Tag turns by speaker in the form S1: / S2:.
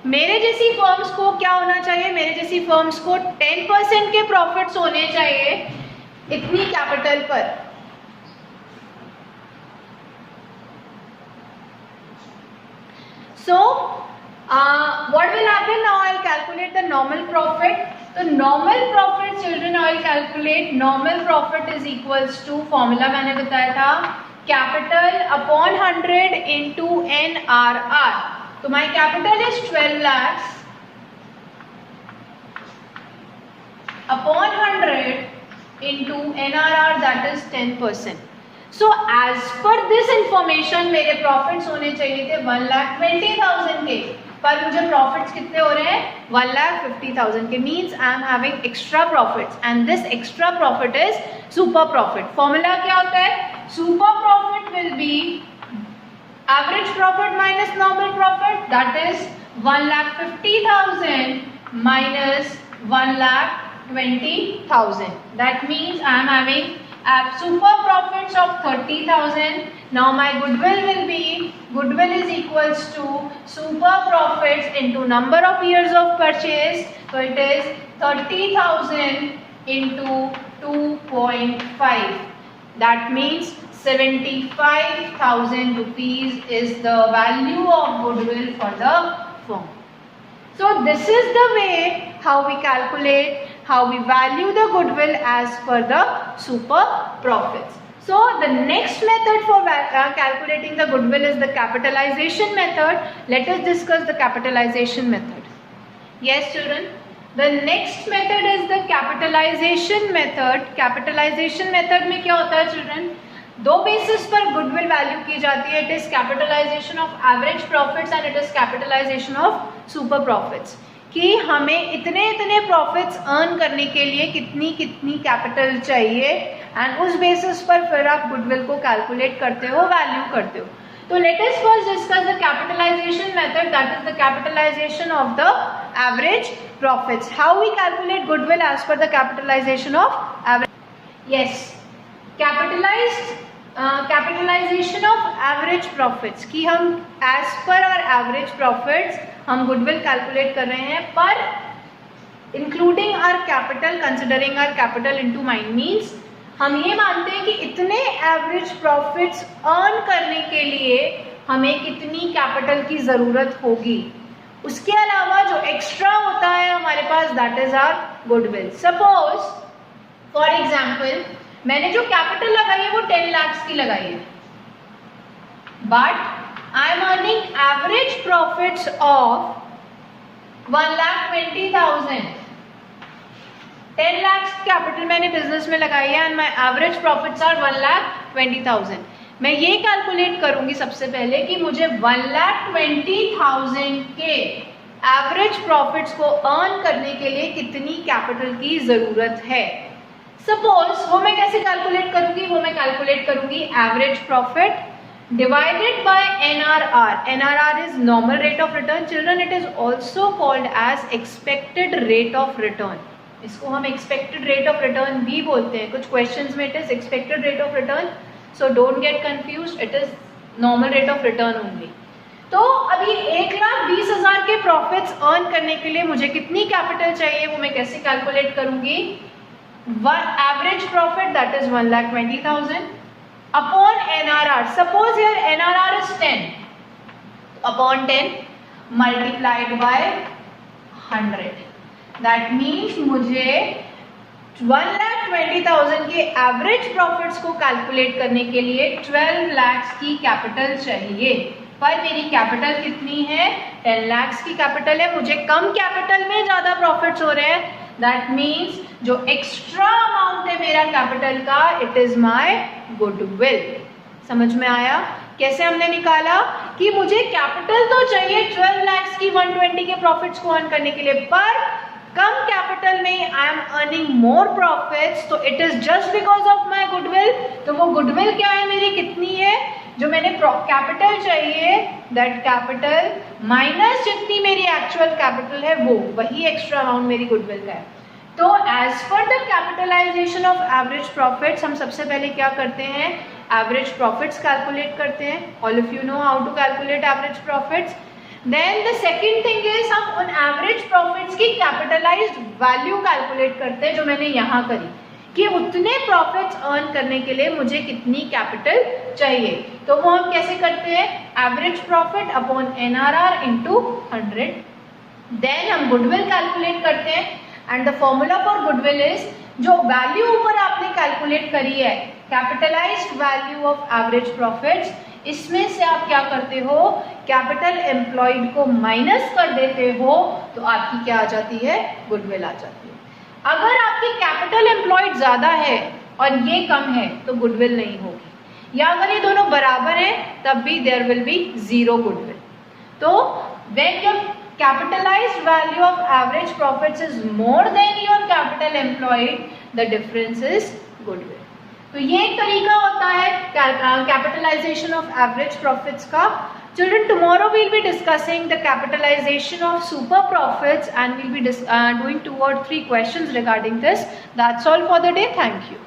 S1: मेरे जैसी फर्म्स को क्या होना चाहिए, मेरे जैसी फर्म्स को 10% के प्रॉफिट्स होने चाहिए इतनी कैपिटल पर। So what will happen now? I'll calculate the normal profit. The normal profit, children, I'll calculate normal profit is equals to, formula मैंने बताया था, capital upon 100 into NRR. So my capital is 12 lakhs upon 100 into NRR, that is 10%. So as per this information मेरे profits होने चाहिए थे 1,20,000 के, पर मुझे प्रॉफिट्स कितने हो रहे हैं 1,50,000 के। Means I am having extra profits and this extra profit is super profit. Formula क्या होता है? Super profit will be average profit minus normal profit, that is 1,50,000 minus 1,20,000. That means I am having super profits of 30,000. Now my goodwill will be, goodwill is equals to super profits into number of years of purchase. So it is 30,000 into 2.5. That means 75,000 rupees is the value of goodwill for the firm. So this is the way how we calculate, how we value the goodwill as per the super profits. So the next method for calculating the goodwill is the capitalization method. Let us discuss the capitalization method. Yes children, the next method is the capitalization method. Capitalization method में क्या होता है children? दो basis पर goodwill value की जाती है। It is capitalisation of average profits and it is capitalisation of super profits, कि हमें इतने इतने प्रॉफिट्स अर्न करने के लिए कितनी कितनी कैपिटल चाहिए, एंड उस बेसिस पर फिर आप गुडविल को कैलकुलेट करते हो, वैल्यू करते हो। तो let us first discuss the capitalisation method, that is the capitalisation of the average profits. How we calculate goodwill as per the capitalisation of average. Yes, capitalisation of average profits, कि हम as per our average profits हम goodwill calculate कर रहे हैं, पर including our capital, considering our capital into mind. Means हम ये मानते हैं कि इतने एवरेज प्रॉफिट्स अर्न करने के लिए हमें कितनी कैपिटल की जरूरत होगी। उसके अलावा जो एक्स्ट्रा होता है हमारे पास, that is our goodwill. Suppose for example मैंने जो कैपिटल लगाई है वो 10 लाख की लगाई है, but I am earning average profits of 1,20,000। 10 lakh capital मैंने बिजनेस में लगाई है and my average profits are 1,20,000। मैं ये कैलकुलेट करूंगी सबसे पहले कि मुझे 1,20,000 के एवरेज प्रॉफिट्स को अर्न करने के लिए कितनी कैपिटल की जरूरत है। सपोज वो मैं कैसे कैलकुलेट करूंगी, वो मैं कैलकुलेट करूंगी average profit divided by NRR. NRR is normal rate of return. Children, it is also called as expected rate of return. इसको हम एक्सपेक्टेड रेट ऑफ रिटर्न भी बोलते हैं। कुछ क्वेश्चंस में it is expected rate of return, so don't get confused, it is normal rate of return only. तो अभी 1,20,000 के प्रॉफिट्स अर्न करने के लिए मुझे कितनी कैपिटल चाहिए, वो मैं कैसे कैलकुलेट करूंगी। Average profit that is 1,20,000 upon NRR. Suppose here NRR is 10, upon 10 multiplied by 100। That means मुझे 1,20,000 के एवरेज प्रॉफिट्स को कैलकुलेट करने के लिए 12 लाख की कैपिटल चाहिए, पर मेरी कैपिटल कितनी है, 10 लाख की कैपिटल है। मुझे कम कैपिटल में ज्यादा प्रॉफिट्स हो रहे हैं, दैट मीन्स जो एक्स्ट्रा अमाउंट है मेरा कैपिटल का, इट इज माय गुडविल। समझ में आया कैसे हमने निकाला कि मुझे कैपिटल तो चाहिए 12 लाख की 120 के प्रॉफिट्स को अर्न करने के लिए, पर कम कैपिटल में I am earning more profits, तो it is just because of my goodwill. तो वो गुडविल क्या है मेरी, कितनी है, जो मैंने कैपिटल चाहिए दैट कैपिटल माइनस जितनी मेरी एक्चुअल कैपिटल है वो, वही एक्स्ट्रा अमाउंट मेरी गुडविल का है। तो as per the capitalisation of average profits हम सबसे पहले क्या करते हैं, एवरेज प्रॉफिट्स कैलकुलेट करते हैं। All of you know how to calculate average profits. Then the second thing is हम उन एवरेज प्रॉफिट्स की कैपिटलाइज्ड वैल्यू कैलकुलेट करते हैं, जो मैंने यहाँ करी कि उतने प्रॉफिट्स अर्न करने के लिए मुझे कितनी कैपिटल चाहिए। तो वो हम कैसे करते हैं, average profit upon NRR into 100। Then हम गुडविल कैलकुलेट करते हैं and the formula for goodwill is, जो वैल्यू ऊपर आपने कैलकुलेट करी है capitalised value of average profits, इसमें से आप क्या करते हो, कैपिटल एम्प्लॉयड को माइनस कर देते हो, तो आपकी क्या आ जाती है, गुडविल आ जाती है। अगर आपकी कैपिटल एम्प्लॉयड ज्यादा है और ये कम है तो गुडविल नहीं होगी, या अगर ये दोनों बराबर है तब भी there will be zero goodwill. तो when your capitalized value of average profits is more than your capital employed, the difference is goodwill. तो ये एक तरीका होता है कैपिटलाइजेशन ऑफ एवरेज प्रॉफिट्स का। Children, tomorrow we'll be discussing the capitalization of super profits and we'll be doing 2 or 3 questions regarding this. That's all for the day. Thank you.